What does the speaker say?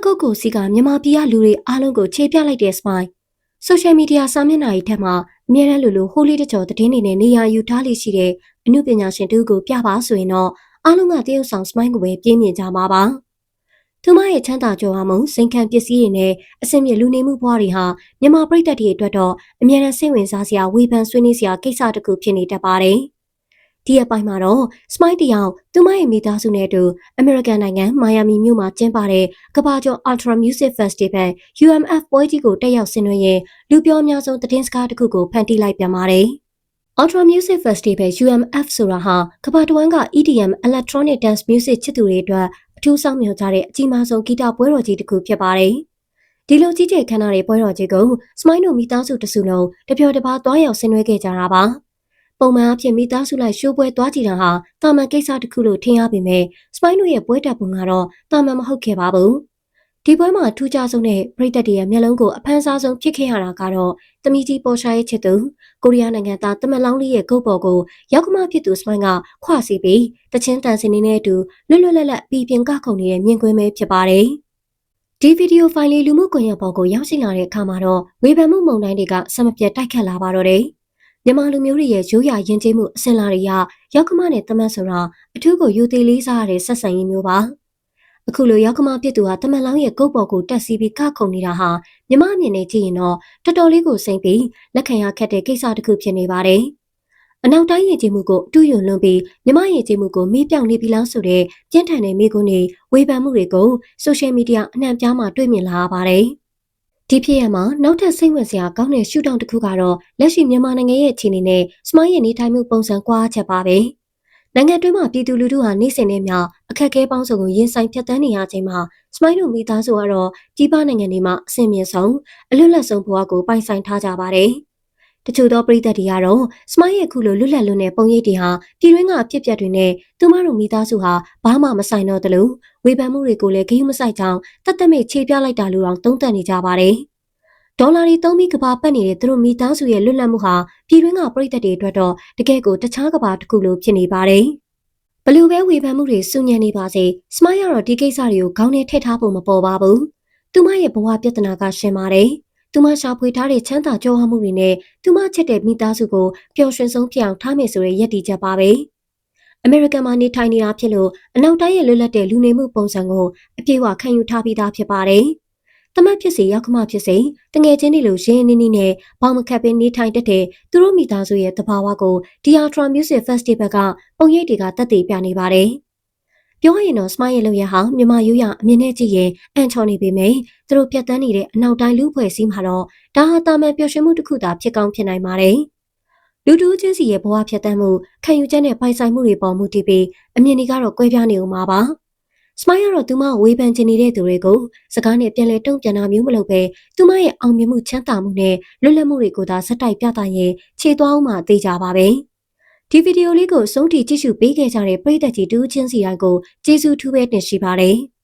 ကုတ်ကိုစီကမြန်မာပြည်ကလူတွေအားလုံးကိုခြေပြလိုက်တဲ့ Smile Social Media စာမျက်နှာကြီးထက်မှာအများအားလိုဟိုးလေးတကြောသတင်းတွေနဲ့နေရာယူထားလိရှိတဲ့အမှုပညာရှင်တူကိုပြပါဆိုရင်တော့အားလုံးကတရုတ်ဆောင် Smile ကိုပဲပြင်းမြင်ကြမှာပါ။သူမရဲ့ချမ်းသာကြွယ်ဝမှုစိန်ခံပစ္စည်းတွေနဲ့အစင်မြလူနေမှုဘဝတွေဟာမြန်မာပြည်သက်တွေအတွက်တော့အများအားစိတ်ဝင်စားစရာဝေဖန်ဆွေးနွေးစရာကိစ္စတစ်ခုဖြစ်နေတတ်ပါတယ်။ဒီအပိုင်းမှာတော့ Smile တယောက်သူမရဲ့မိသားစုနဲ့အတူအမေရိကန်နိုင်ငံမိုင်ယာမီမြို့မှာကျင်းပတဲ့ကမ္ဘာကျော် Ultra Music Festival UMF ပွဲကြီးကိုတက်ရောက်ဆင်နွှဲရင်လူပြောအများဆုံးသတင်းစကားတစ်ခုကိုဖန်တီးလိုက်ပြန်ပါတယ်။ Ultra Music Festival UMF ဆိုတာဟာကမ္ဘာတစ်ဝန်းက EDM Electronic Dance Music ချစ်သူတွေအတွက်အထူးဆောင်မြော်ကြတဲ့အကြီးမားဆုံးဂီတပွဲတော်ကြီးတစ်ခုဖြစ်ပါတယ်။ဒီလိုကြီးကျယ်ခမ်းနားတဲ့ပွဲတော်ကြီးကို Smile တို့မိသားစုတစုလုံးတပျော်တပါးတွားရောက်ဆင်နွှဲခဲ့ကြတာပါ။ပုံမှန်အဖြစ်မိသားစုလိုက်ရှိုးပွဲတွားကြည့်တာဟာတာမန်ကိစ္စတစ်ခုလို့ထင်ရပေမဲ့ Smile တို့ရဲ့ပွဲတက်ပုံကတော့တာမန်မဟုတ်ခဲ့ပါဘူး။ဒီပွဲမှာထူးခြားဆုံးတဲ့ပရိသတ်တွေရဲ့မျက်လုံးကိုအဖမ်းစားဆုံးဖြစ်ခဲ့ရတာကတော့သမီးကြီးပေါ်ရှာရဲ့ချစ်သူကိုရီးယားနိုင်ငံသားတမန်လောင်းလေးရဲ့ဂုတ်ပေါ်ကိုရောက်ခမဖြစ်သူ Smile ကခွစီပြီးတချင်းတန်စင်နေတဲ့အတူလွတ်လွတ်လပ်လပ်ပြီးပြင်ကခုန်နေတဲ့မြင်ကွင်းပဲဖြစ်ပါတယ်။ဒီဗီဒီယိုဖိုင်လေးလူမှုကွန်ရက်ပေါ်ကိုရောက်ရှိလာတဲ့အခါမှာတော့ဝေဖန်မှုမုံတိုင်းတွေကဆက်မပြတ်တိုက်ခတ်လာပါတော့တယ်။မြန်မာလူမျိုးတွေရဲ့ရိုးရာယဉ်ကျေးမှုအစဉ်လာတွေရောက်ခမနဲ့တမန်ဆိုတာအထူးကိုယူသေးလေးစားရတဲ့ဆက်ဆံရေးမျိုးပါ။အခုလိုရောက်ခမဖြစ်သူဟာတမန်လောင်းရဲ့ဂုတ်ပေါ်ကိုတက်စီးပြီးကခုန်နေတာဟာမြမအမြင်နဲ့ကြည့်ရင်တော့တော်တော်လေးကိုစိမ့်ပြီးလက်ခံရခက်တဲ့ကိစ္စတစ်ခုဖြစ်နေပါတယ်။အနောက်တိုင်းယဉ်ကျေးမှုကိုအတူယွန်လွန်ပြီးမြမယဉ်ကျေးမှုကိုမေးပြောင်နေပြီလားဆိုတဲ့ပြင်းထန်တဲ့မိကွန်းတွေဝေဖန်မှုတွေကိုဆိုရှယ်မီဒီယာအနှံ့ပြားမှာတွေ့မြင်လာရပါတယ်။ဒီဖြစ်ရမှာနောက်ထပ်စိတ်ဝင်စရာကောင်းတဲ့ရှုထောင့်တစ်ခုကတော့လက်ရှိမြန်မာနိုင်ငံရဲ့အခြေအနေနဲ့ Smile ရဲ့နေထိုင်မှုပုံစံကွာချက်ပါပဲ။နိုင်ငံတွင်းမှာပြည်သူလူထုဟာနေ့စဉ်နဲ့မျှအခက်အခဲပေါင်းစုံကိုရင်ဆိုင်ဖြတ်သန်းနေရချိန်မှာ Smile တို့မိသားစုကတော့ပြည်ပနိုင်ငံတွေမှာအဆင့်မြင့်ဆုံးအလွတ်လပ်ဆုံးဘဝကိုပိုင်ဆိုင်ထားကြပါတယ်။တချို့သောပရိသတ်တွေကတော့ Smile ရဲ့ခုလိုလွတ်လပ်လွန်းတဲ့ပုံရိပ်တွေဟာပြည်တွင်းကအဖြစ်အပျက်တွေနဲ့သူမတို့မိသားစုဟာဘာမှမဆိုင်တော့သလိုဝေဖန်မှုတွေကိုလည်းဂရုမစိုက်ကြောင်းတတ်တမဲ့ခြေပြလိုက်တာလို့တောင်သုံးသပ်နေကြပါတယ်။ဒေါ်လာတွေသုံးပြီးကဘာပတ်နေတဲ့သူတို့မိသားစုရဲ့လွတ်လပ်မှုဟာပြည်တွင်းကပရိသတ်တွေအတွက်တော့တကယ့်ကိုတခြားကဘာတစ်ခုလိုဖြစ်နေပါတယ်။ဘလို့ပဲဝေဖန်မှုတွေစုညံနေပါစေ Smile ကတော့ဒီကိစ္စတွေကိုခေါင်းထဲထည့်ထားဖို့မပေါ်ပါဘူး။သူမရဲ့ဘဝပြဿနာကရှင်းပါတယ်။သူမရှာဖွေထားတဲ့ချမ်းသာကြွယ်ဝမှုတွေနဲ့သူမချစ်တဲ့မိသားစုကိုပျော်ရွှင်ဆုံးဖြစ်အောင်ထားမယ်ဆိုတဲ့ရည်တည်ချက်ပါပဲ။အမေရိကန်မှာနေထိုင်နေတာဖြစ်လို့အနောက်တိုင်းရဲ့လွတ်လပ်တဲ့လူနေမှုပုံစံကိုအပြည့်အဝခံယူထားပြီးသားဖြစ်ပါတယ်။သမတ်ဖြစ်စေရောက်ခမဖြစ်စေတငယ်ချင်းတွေလိုရင်းနှီးနှီးနဲ့ဘောင်မခတ်ပင်နေထိုင်တတ်တဲ့သူတို့မိသားစုရဲ့သဘာဝကိုဒီ Ultra Music Festival ကပုံရိပ်တွေကတက်တည်ပြနေပါတယ်။ပြောရရင်တော့ Smile ရဲ့လုပ်ရဟာမြန်မာရိုးရာအမြင်နဲ့ကြည့်ရင်အန်ချော်နေပေမဲ့သူတို့ဖြတ်တန်းနေတဲ့အနောက်တိုင်းလူဖွဲ့စည်းမှာတော့ဒါဟာတာမန်ပျော်ရွှင်မှုတစ်ခုသာဖြစ်ကောင်းဖြစ်နိုင်ပါတယ်။လူတူးချင်းစီရဲ့ဘဝဖြတ်တန်းမှုခံယူချက်နဲ့ပိုင်ဆိုင်မှုတွေပေါ်မူတည်ပြီးအမြင်တွေကတော့ကွဲပြားနေဦးမှာပါ။ Smile ကတော့သူမဝေဖန်ချင်နေတဲ့သူတွေကိုစကားနဲ့ပြန်လည်တုံ့ပြန်တာမျိုးမလုပ်ဘဲသူမရဲ့အောင်မြင်မှုချမ်းသာမှုနဲ့လွတ်လပ်မှုတွေကိုသာစက်တိုက်ပြသရင်ခြေသွားအောင်မှသိကြပါပဲ။ဒီဗီဒီယိုလေးကိုအဆုံးထိကြည့်ရှုပေးခဲ့ကြတဲ့ပရိသတ်ကြီးတူးချင်းစီတိုင်းကိုကျေးဇူးထူးပဲတင်ရှိပါတယ်။